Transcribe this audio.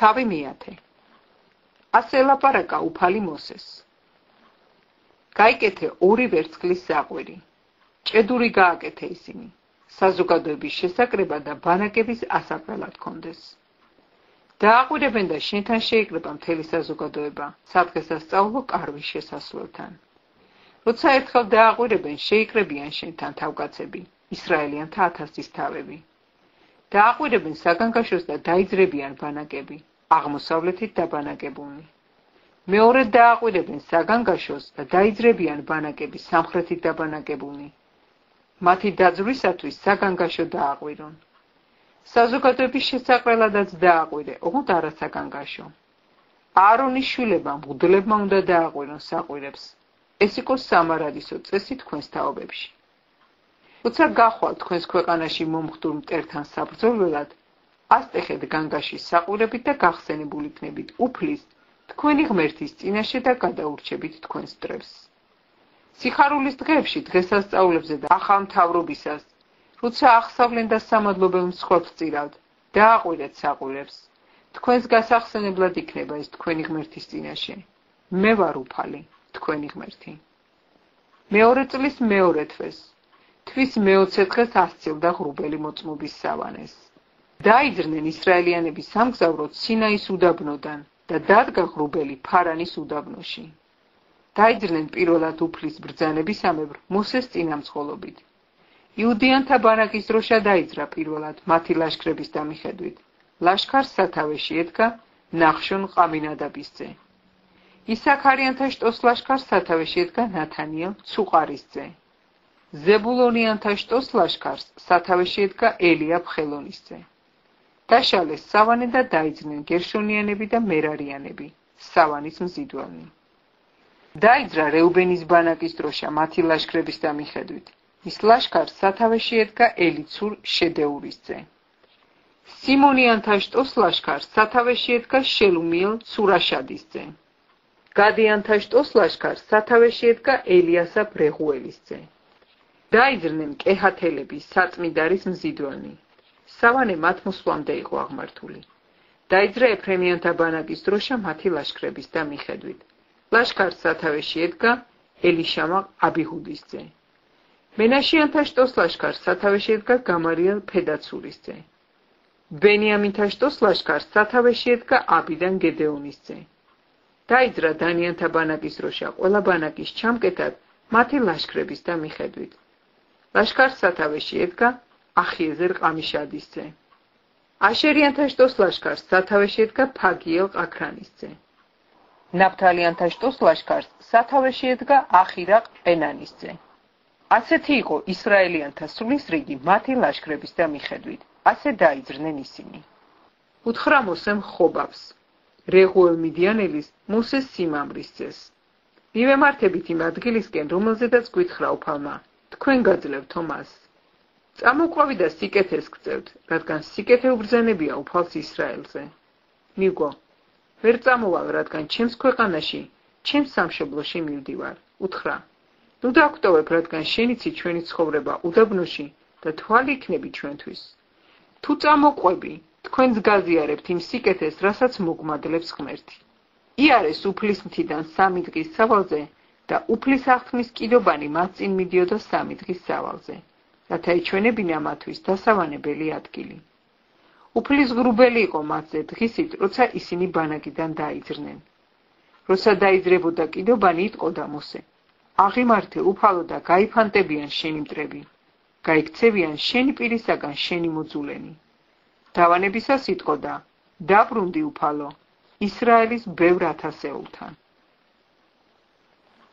თავი მიათე. ასე ელაპარაკა უფალი მოსეს. გაიკეთე 2 ვერცხლის საყვირი. ჭედური გააკეთე ისინი. საზოგადოების შესაკრება და ბანაკების ასაყრელად ჰქონდეს. დააყვირებენ და შენთან შეიკრება მთელი საზოგადოება, სადღესასწაულო კარვის შესასვლელთან. როცა ერთხელ დააყვირებენ, შეიკრებიან შენთან თავკაცები, ისრაელიანთა 1000-ის თავები. დააყვირებენ საგანგაშოს და დაიძრებიან ბანაკები, აღმოსავლეთით დაბანაკებულნი. მეორედ დააყვირებენ საგანგაშოს და დაიძრებიან ბანაკები, სამხრეთით დაბანაკებულნი. მათი დაძვრისათვის საგანგაშო დააყვირონ. საზოგადოების შესაყრელადაც დააყვირე, ოღონდ არა საგანგაშო. აარონის შვილებმა მღვდლებმა უნდა დააყვირონ საყვირებს. ეს იყო სამარადისო წესი თქვენს თაობებში. როცა გახვალ თქვენს ქვეყანაში მომხდურ მტერთან საბრძოლველად, ასტეხეთ განგაშის საყვირებით და გახსენებულ იქნებით უფლის, თქვენი ღმერთის წინაშე და გადაურჩებით თქვენს მტრებს. სიხარულის დღეებში, დღესასწაულებზე და ახალ მთავრობისას, როცა აღსავლენ და სამადლობელ მსხვერპლს წირავთ, დააყვირეთ საყვირებს. თქვენს გასახსენებლად იქნება ეს თქვენი ღმერთის წინაშე. მე ვარ უფალი, თქვენი ღმერთი. მეორე წლის მეორე თვეს, თვის მე-20 დღეს ასცილდა ღრუბელი მოწმობის სავანეს. დაიძრნენ ისრაელიანები სამგზავროდ სინაის უდაბნოდან და დადგა ღრუბელი ფარანის უდაბნოში. დაიძრნენ პირველად უფლის ბრძანებისამებრ მოსეს წინამძღოლობით. იუდიანთა ბანაკის დროშა დაიძრა პირველად მათი ლაშქრების დამიხედვით. ლაშქარს სათავეში ედგა ნახშონ ყამინადაბისძე. ისაქარიანთა შტოს ლაშქარს სათავეში ედგა ნათანიელ ცუყარისძე. ზებულონიანთა შტოს ლაშქარს სათავეში ედგა ელიაბ ხელონისძე. დაშალეს სავანე და დაიძრნენ გერშონიანები და მერარიანები, სავანის მზიდველნი. დაიძრა რეუბენის ბანაკის დროშა მათი ლაშქრების დამიხედვით. მის ლაშქარს სათავეში ედგა ელიცურ შედეურისძე. სიმონიანთა შტოს ლაშქარს სათავეში ედგა შელუმიელ ცურაშადისძე. გადიანთა შტოს ლაშქარს სათავეში ედგა ელიასაბ რეღუელისძე. დაიძრნენ კეჰათელები, საწმიდარის მზიდველნი. სავანე მათ მოსვლამდე იყო აღმართული. დაიძრა ეფრემიანთა ბანაკის დროშა მათი ლაშქრების დამიხედვით. ლაშქარს სათავეში ედგა ელიშამა აბიჰუდისძე. მენაშიანთა შტოს ლაშქარს სათავეში ედგა გამარიელ ფედაცურისძე. ბენიამინთა შტოს ლაშქარს სათავეში ედგა აბიდან გედეონისძე. დაიძრა დანიანთა ბანაკის დროშა ყველა ბანაკის ჩამკეთად მათი ლაშქრების დამიხედვით. ლაშქარს სათავეში ედგა ახიეზერ ყამიშადისძე. აშერიანთა შტოს ლაშქარს სათავეში ედგა ფაგიელ ყაქრანისძე. ნაფთალიანთა შტოს ლაშქარს სათავეში ედგა ახირაყ ყენანისძე. ასეთი იყო ისრაელიანთა სulis რიგი მათი ლაშქრების დამიხედვით. ასე დაიძრნენ ისინი. უთხრა მოსემ ხობავს, რეღუელ მიდიანელის მოსეს სიმამრისძეს. მივემართებით იმ ადგილისკენ, რომელზედაც გვითხრა უფალმა, თქვენ გაძლევთო მას. წამოყვავი და სიკეთეს გწევთ, რადგან სიკეთე უბრძანებია უფალს ისრაელზე. მიგო, ვერ წამოვალ, რადგან ჩემს ქვეყანაში, ჩემს სამშობლოში მივდივარ. უთხრა, ნუ დაგვტოვებ, რადგან შენიცი ჩვენი ცხოვრება უდაბნოში და თვალი იქნები ჩვენთვის. თუ წამოყვები, თქვენს გაზიარებთ იმ სიკეთეს, რასაც მოგმადლებს ღმერთი. იარეს უფლის მთიდან 3 დღის სავალზე და უფლის აღთქმის კიდობანი მათ წინ მიდიოდა 3 დღის სავალზე, რათა ეჩვენებინა მათთვის დასავანებელი ადგილი. უფლის ღრუბელი იყო მათზე დღისით, როცა ისინი ბანაკიდან დაიძრნენ. როცა დაიძრებოდა კიდობანი, იტყოდა მოსე, აღიმართე უფალო და გაიფანტებიან შენი მტრები, გაიქცევიან შენი პირისაგან შენი მოძულენი. დავანებისას იტყოდა, დაბრუნდი უფალო, ისრაელის ბევრ ათასეულთან.